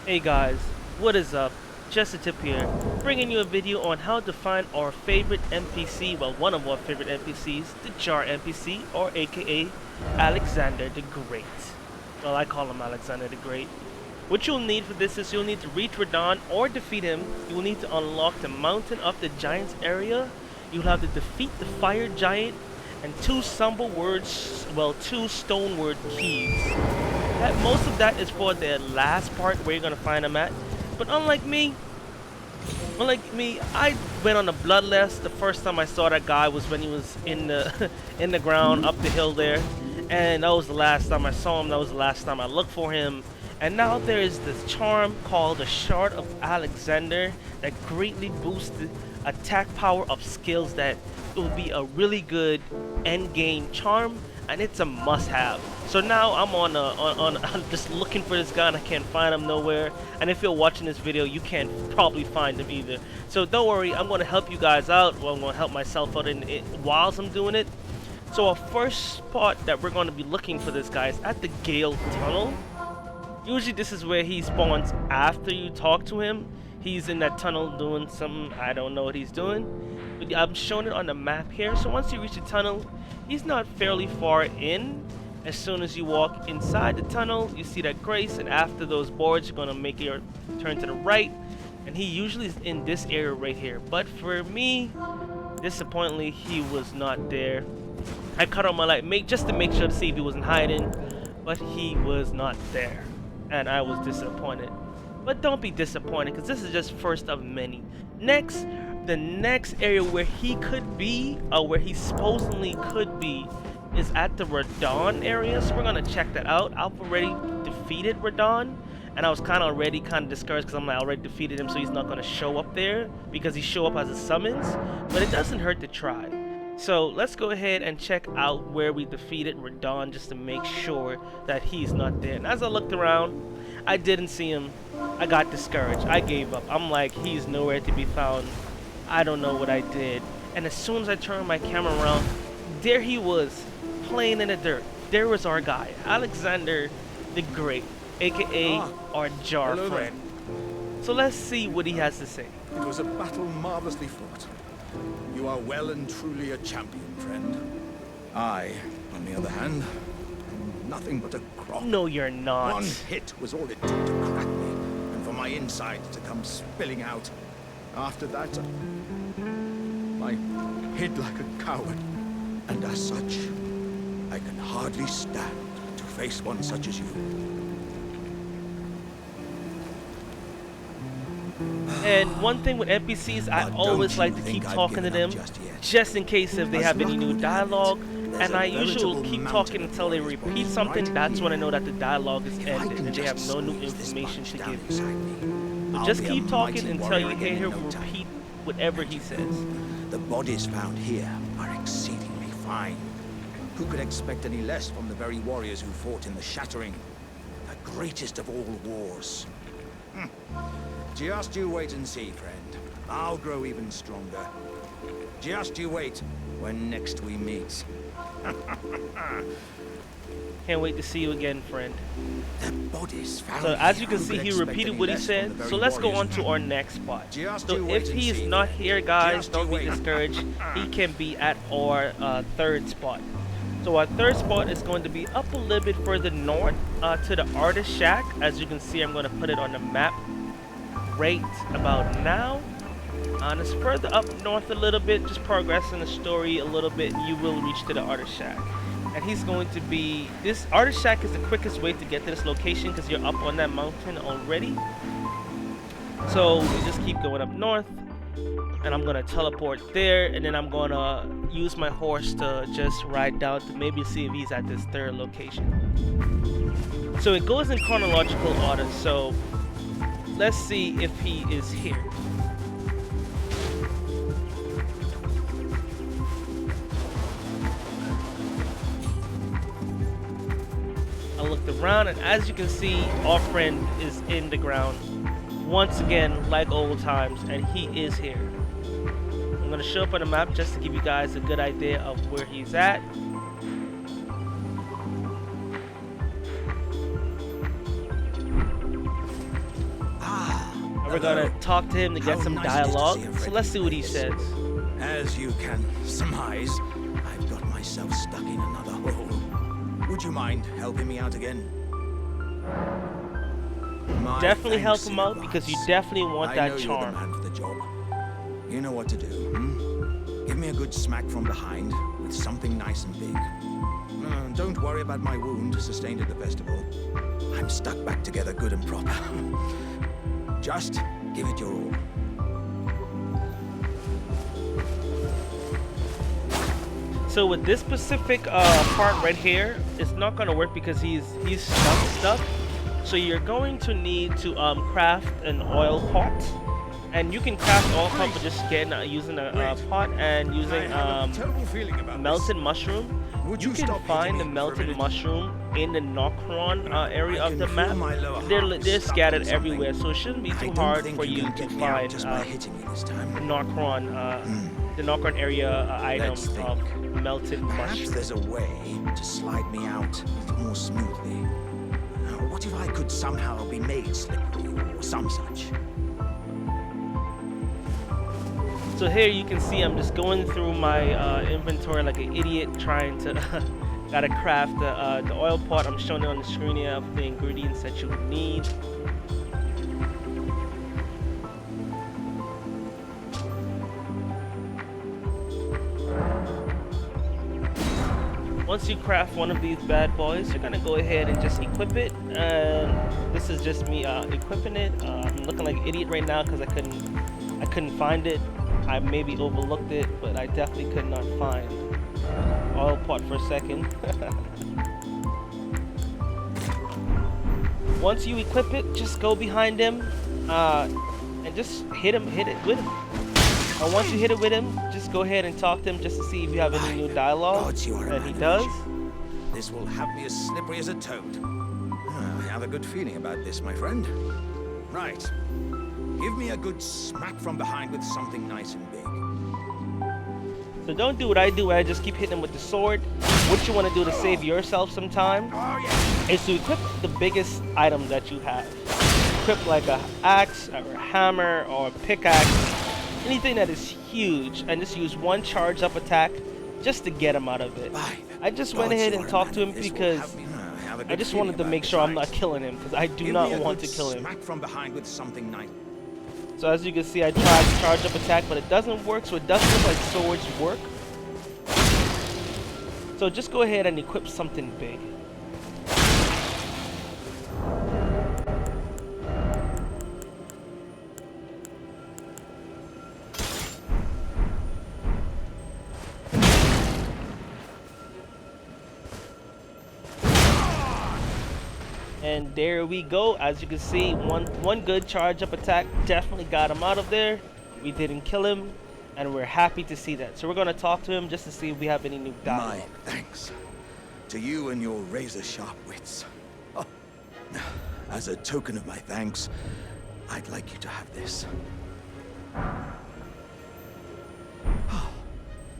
Hey guys, what is up? Just a tip here, bringing you a video on how to find our favorite NPC, well one of our favorite NPCs, the Jar NPC, or aka Alexander the Great. Well, I call him Alexander the Great. What you'll need for this is you'll need to reach Radahn or defeat him. You'll need to unlock the Mountain of the Giants area. You'll have to defeat the Fire Giant and two two stone word keys. That most of that is for the last part where you're gonna find him at. But unlike me, I went on a bloodlust. The first time I saw that guy was when he was in the in the ground up the hill there, and that was the last time I saw him. That was the last time I looked for him. And now there is this charm called the Shard of Alexander that greatly boosts the attack power of skills. That it will be a really good end game charm, and it's a must-have. So now I'm I'm just looking for this guy and I can't find him nowhere. And if you're watching this video, you can't probably find him either. So don't worry, I'm gonna help you guys out. Well, I'm gonna help myself out in it whilst I'm doing it. So our first spot that we're gonna be looking for this guy is at the Gale Tunnel. Usually this is where he spawns after you talk to him. He's in that tunnel doing something, I don't know what he's doing. But I'm showing it on the map here. So once you reach the tunnel, he's not fairly far in. As soon as you walk inside the tunnel, you see that Grace, and after those boards, you're gonna make your turn to the right. And he usually is in this area right here. But for me, disappointingly, he was not there. I cut on my light just to make sure to see if he wasn't hiding, but he was not there. And I was disappointed. But don't be disappointed, because this is just first of many. Next, the next area where he could be, or where he supposedly could be, is at the Radahn area. So we're gonna check that out. I've already defeated Radahn, and I was kind of discouraged because I'm like, I already defeated him, so he's not gonna show up there because he show up as a summons. But it doesn't hurt to try. So let's go ahead and check out where we defeated Radahn just to make sure that he's not there. And as I looked around, I didn't see him. I got discouraged. I gave up. I'm like, he's nowhere to be found. I don't know what I did. And as soon as I turned my camera around, there he was, playing in the dirt. There was our guy, Alexander the Great, aka our Jar friend. So let's see what he has to say. It was a battle marvelously fought. You are well and truly a champion, friend. I, on the other hand, am nothing but a crock. No, you're not. One hit was all it took to crack me, and for my insides to come spilling out. After that, I hid like a coward, and as such, I can hardly stand to face one such as you. And one thing with NPCs, I always like to keep talking to them, just in case if they have any new dialogue. And I usually will keep talking until they repeat something. That's when I know that the dialogue is ended and they have no new information to give you. So just keep talking until you hear him repeat whatever he says. The bodies found here are exceedingly fine. Who could expect any less from the very warriors who fought in the Shattering, the greatest of all wars? Just you wait and see, friend. I'll grow even stronger. Just you wait when next we meet. Can't wait to see you again, friend. The bodies found So as you here, can who see, could he expect repeated any what he less said. from the So very let's go on warriors? to our next spot. Just So you if wait and he is see, not friend. here, guys, Just don't you be wait. discouraged. He can be at our third spot. So our third spot is going to be up a little bit further north to the Artist Shack. As you can see, I'm going to put it on the map right about now. And it's further up north a little bit, just progressing the story a little bit, you will reach to the Artist Shack. And he's going to be, this Artist Shack is the quickest way to get to this location because you're up on that mountain already. So we just keep going up north, and I'm gonna teleport there, and then I'm gonna use my horse to just ride down to maybe see if he's at this third location. So it goes in chronological order, so let's see if he is here. I looked around, and as you can see, our friend is in the ground once again, like old times, and he is here. I'm gonna show up on the map just to give you guys a good idea of where he's at. we're gonna talk to him to get How some nice it is to dialogue. see a So friendly let's see what he face. says. As you can surmise, I've got myself stuck in another hole. Would you mind helping me out again? My Definitely help thanks him in out because you advance. definitely want I that know charm. you're the man for the job. You know what to do, hmm? Give me a good smack from behind with something nice and big. Don't worry about my wound sustained at the festival. I'm stuck back together good and proper. Just give it your all. So with this specific part right here, it's not gonna work because he's stuck. So you're going to need to craft an oil pot, and you can craft oil pot by just getting using a pot and using terrible feeling about melted mushroom. Would You you can stop find the hitting me for a melted minute? mushroom in the Nokron area I of the can map. feel my lower They're half is they're stuck scattered on something. everywhere, so it shouldn't be I too don't hard think for you you can to get me out find just by hitting me this time. the Nokron area items Let's of think. melted Perhaps mushroom. there's a way to slide me out a little more smoothly. Now, what if I could somehow be made slippery or some such? So here you can see I'm just going through my inventory like an idiot trying to gotta craft the oil pot. I'm showing it on the screen here of the ingredients that you would need. Once you craft one of these bad boys, you're gonna go ahead and just equip it. And this is just me equipping it. I'm looking like an idiot right now because I couldn't find it. I maybe overlooked it, but I definitely could not find oil pot for a second. Once you equip it, just go behind him and just hit it with him. And once you hit it with him, just go ahead and talk to him just to see if you have any new dialogue. Gods, you are a And he man of does. action. This will have me as slippery as a toad. I have a good feeling about this, my friend. Right. Give me a good smack from behind with something nice and big. So don't do what I do, where I just keep hitting him with the sword. What you want to do to save yourself some time Oh, yeah. is to equip the biggest item that you have. Equip like a axe or a hammer or a pickaxe, anything that is huge, and just use one charge up attack just to get him out of it. I just went ahead and talked to him because I just wanted to make sure I'm not killing him, because I do not want to kill him. Smack from behind with something nice. So as you can see, I tried to charge up attack, but it doesn't work, so it doesn't look like swords work. So just go ahead and equip something big. And there we go. As you can see, one good charge up attack definitely got him out of there. We didn't kill him, and we're happy to see that. So we're gonna talk to him just to see if we have any new dialogue. My thanks to you and your razor-sharp wits. Oh. As a token of my thanks, I'd like you to have this. Oh,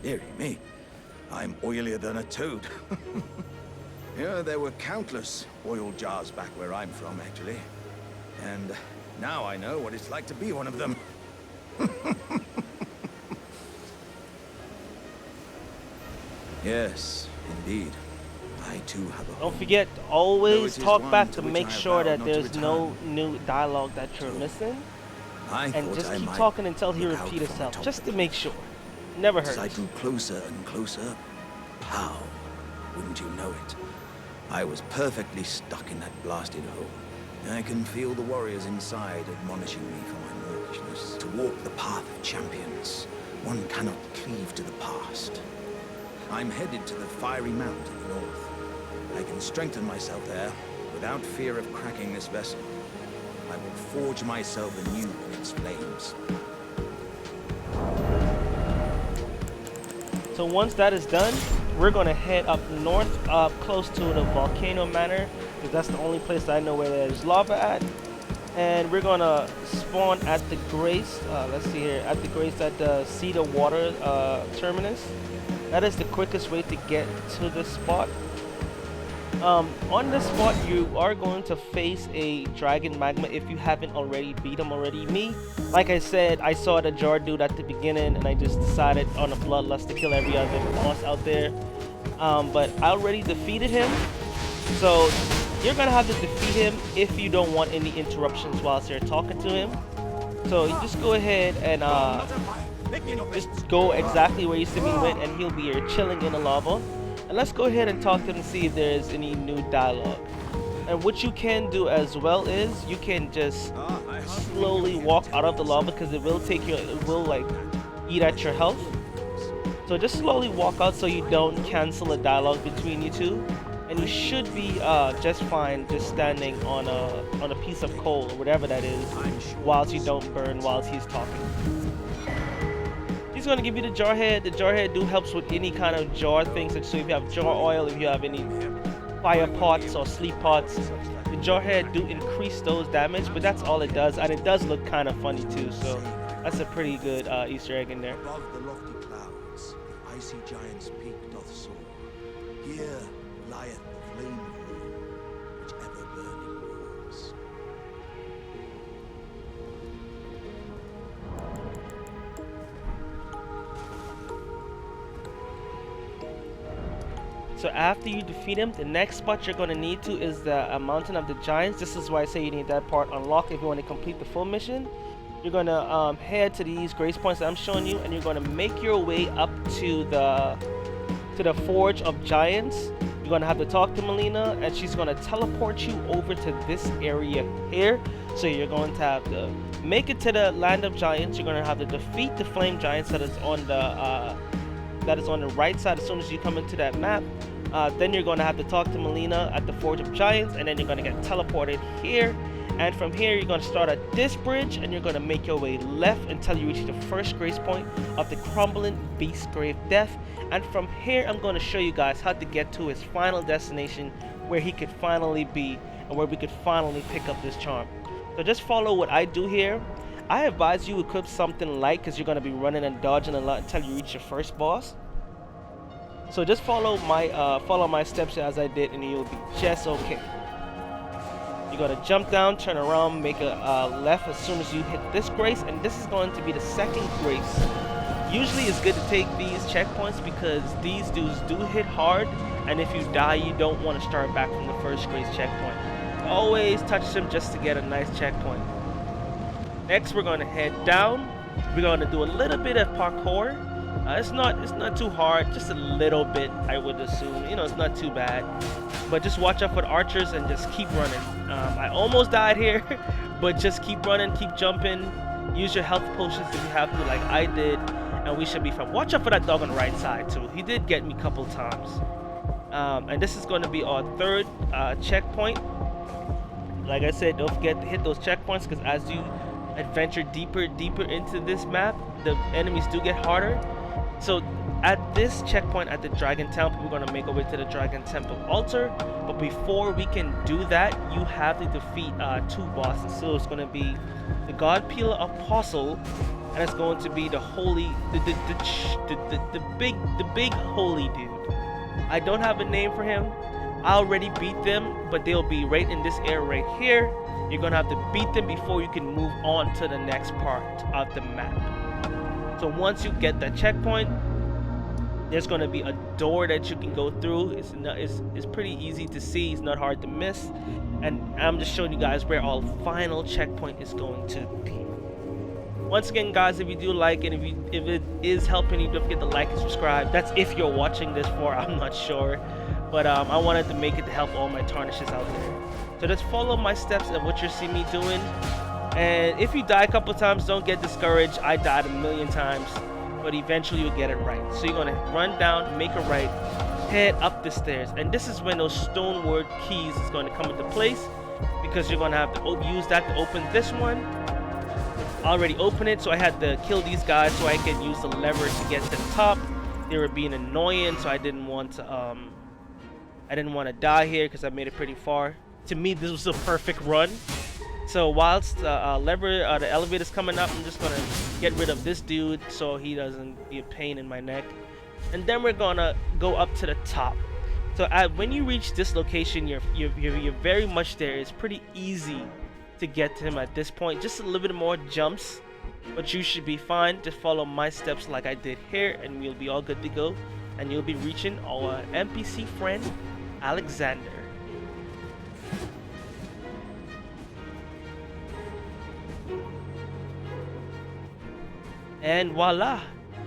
dearie me, I'm oilier than a toad. Yeah, there were countless oil jars back where I'm from, actually. And now I know what it's like to be one of them. Yes, indeed. I too have a home. Don't forget to Though always it is talk one back to to which make I have sure vowed that not to there's no return. new dialogue that you're missing. I And thought just I keep might talking until he look out repeats from himself, atop just the to make sure. Never As I hurts. drew closer and closer, pow, wouldn't you know it? I was perfectly stuck in that blasted hole. I can feel the warriors inside admonishing me for my mawkishness. To walk the path of champions, one cannot cleave to the past. I'm headed to the Fiery Mount in the north. I can strengthen myself there without fear of cracking this vessel. I will forge myself anew in its flames. So once that is done, we're gonna head up north, close to the Volcano Manor, because that's the only place I know where there's lava at. And we're gonna spawn at the Grace. Let's see here, at the Grace at the Cedar Water terminus. That is the quickest way to get to this spot. On this spot, you are going to face a Dragon Magma if you haven't already beat him already. Me, like I said, I saw the Jar dude at the beginning, and I just decided on a Bloodlust to kill every other boss out there. But I already defeated him, so you're gonna have to defeat him if you don't want any interruptions whilst you're talking to him. So you just go ahead and just go exactly where you see me went, and he'll be here chilling in the lava. And let's go ahead and talk to him and see if there is any new dialogue. And what you can do as well is you can just slowly walk out of the lava, because it will like eat at your health. So just slowly walk out so you don't cancel a dialogue between you two, and you should be just fine just standing on a piece of coal or whatever that is, whilst you don't burn whilst he's talking. He's gonna give you the jar head. The jar head do helps with any kind of jar things. So if you have jar oil, if you have any fire pots or sleep pots, the jar head do increase those damage, but that's all it does, and it does look kind of funny too. So that's a pretty good Easter egg in there. Above the lofty clouds, the icy giant's peak doth soar. Here lieth the flame room, which ever burning roars. So after you defeat him, the next spot you're going to need to is the Mountain of the Giants. This is why I say you need that part unlocked if you want to complete the full mission. You're going to head to these grace points that I'm showing you, and you're going to make your way up to the Forge of Giants. You're going to have to talk to Melina, and she's going to teleport you over to this area here. So you're going to have to make it to the Land of Giants. You're going to have to defeat the Flame Giants that is on the right side as soon as you come into that map. Then you're going to have to talk to Melina at the Forge of Giants, and then you're going to get teleported here. And from here, you're going to start at this bridge, and you're going to make your way left until you reach the first grace point of the Crumbling Beast Grave Death. And from here, I'm going to show you guys how to get to his final destination, where he could finally be, and where we could finally pick up this charm. So just follow what I do here. I advise you equip something light, because you're going to be running and dodging a lot until you reach your first boss. So just follow my steps as I did, and you'll be just okay. You're gonna jump down, turn around, make a left as soon as you hit this grace, and this is going to be the second grace. Usually it's good to take these checkpoints because these dudes do hit hard, and if you die, you don't want to start back from the first grace checkpoint. Always touch them just to get a nice checkpoint. Next, we're gonna head down. We're gonna do a little bit of parkour. It's not too hard, just a little bit, I would assume. You know, it's not too bad. But just watch out for the archers and just keep running. I almost died here, but just keep running, keep jumping. Use your health potions if you have to, like I did, and we should be fine. Watch out for that dog on the right side too. He did get me a couple times. And this is going to be our third checkpoint. Like I said, don't forget to hit those checkpoints, because as you adventure deeper into this map, the enemies do get harder. So at this checkpoint at the Dragon Temple, we're going to make our way to the Dragon Temple altar. But before we can do that, you have to defeat two bosses. So it's going to be the God Pillar Apostle, and it's going to be the holy, the big holy dude. I don't have a name for him. I already beat them, but they'll be right in this area right here. You're going to have to beat them before you can move on to the next part of the map. So once you get that checkpoint, there's going to be a door that you can go through. It's pretty easy to see. It's not hard to miss. And I'm just showing you guys where our final checkpoint is going to be. Once again, guys, if you do like it, if it is helping you, don't forget to like and subscribe. That's if you're watching this for, I'm not sure. But I wanted to make it to help all my tarnishes out there. So just follow my steps and what you see me doing. And if you die a couple times, don't get discouraged. I died a million times, but eventually you'll get it right. So you're gonna run down, make a right, head up the stairs, and this is when those stone word keys is going to come into place, because you're gonna have to use that to open this one. I already opened it, so I had to kill these guys so I could use the lever to get to the top. They were being annoying, so I didn't want to die here because I made it pretty far. To me, this was a perfect run. So whilst the elevator's coming up, I'm just gonna get rid of this dude so he doesn't be a pain in my neck. And then we're gonna go up to the top. So when you reach this location, you're very much there. It's pretty easy to get to him at this point. Just a little bit more jumps, but you should be fine. Just follow my steps like I did here, and we'll be all good to go. And you'll be reaching our NPC friend, Alexander. And voila!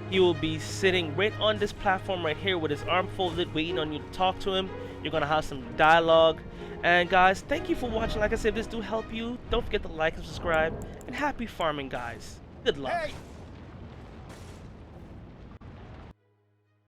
He will be sitting right on this platform right here with his arm folded, waiting on you to talk to him. You're gonna have some dialogue. And guys, thank you for watching. Like I said, if this do help you, don't forget to like and subscribe. And happy farming, guys. Good luck. Hey!